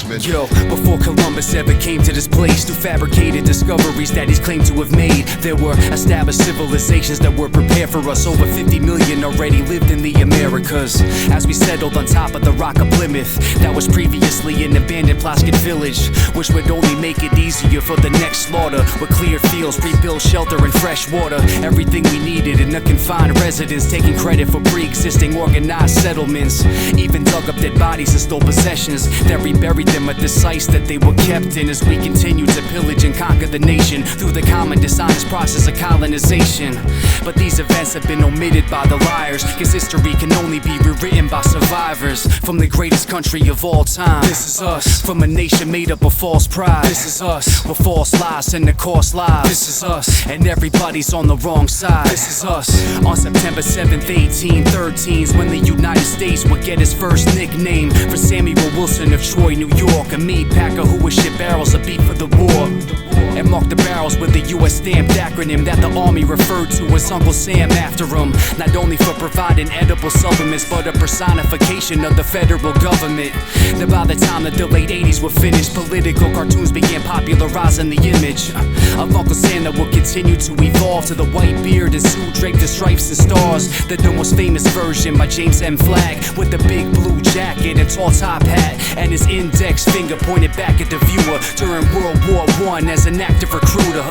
Marxman. Yo, before Columbus ever came to this place, through fabricated discoveries that he's claimed to have made, there were established civilizations that were prepared for us. Over 50 million already lived in the Americas. As we settled on top of the Rock of Plymouth, that was previously an abandoned Plasket village, which would only make it easier for the next slaughter. With clear fields, rebuilt shelter and fresh water, everything we needed in a confined residence, taking credit for pre-existing organized settlements. Even dug up dead bodies and stole possessions, then reburied them at the sites that they were kept in, as we continued to pillage and conquer the nation through the common dishonest process of colonization. But these events have been omitted by the liars, cause history can only be rewritten by survivors. From the greatest country of all time, this is us. From a nation made up of false pride, this is us. With false lies tend to cost lives, this is us. And everybody's on the wrong side, this is us. On September 7th, 1813 is when the United States would get its first nickname, for Samuel Wilson of Troy, New York, a meat packer who would ship barrels of beef for the war, and mark the barrels with the US stamped acronym that the army referred to as Uncle Sam after him. Not only for providing edible supplements, but a personification of the federal government. Then by the time that the late 80s were finished, political cartoons began popularizing the image of Uncle Sam that would continue to evolve to the white beard and suit draped in stripes and stars. The most famous version by James M. Flagg, with the big blue jacket and tall top hat, and his index finger pointed back at the viewer during World War I as an active recruiter.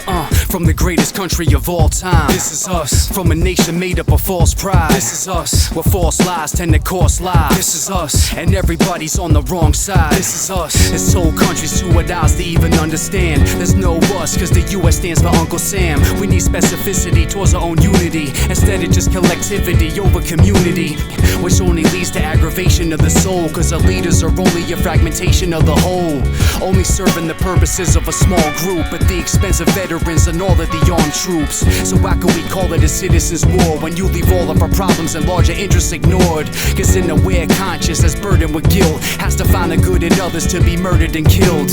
From the greatest country of all time, this is us. From a nation made up of false pride, this is us. Where false lies tend to cost lives, this is us. And everybody's on the wrong side, this is us. It's sold countries too at odds to even understand. There's no us, cause the US stands for Uncle Sam. We need specificity towards our own unity, instead of just collectivity over community, which only leads to aggravation of the soul, cause our leaders are only a fragmentation of the whole, only serving the purposes of a small group at the expense of veterans and all of the armed troops. So why could we call it a citizens' war when you leave all of our problems and larger interests ignored? Cause an aware conscience that's burdened with guilt has to find the good in others to be murdered and killed.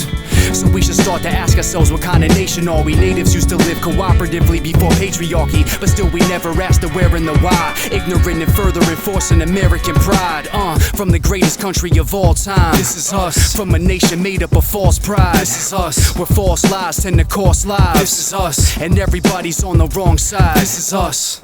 So we should start to ask ourselves, what kind of nation are we? Natives used to live cooperatively before patriarchy, but still we never asked the where and the why, ignorant and further enforcing American pride. From the greatest country of all time, this is us. From a nation made up of false pride, this is us. Where false lies tend to cost lives, this is us. And everybody's on the wrong side, this is us.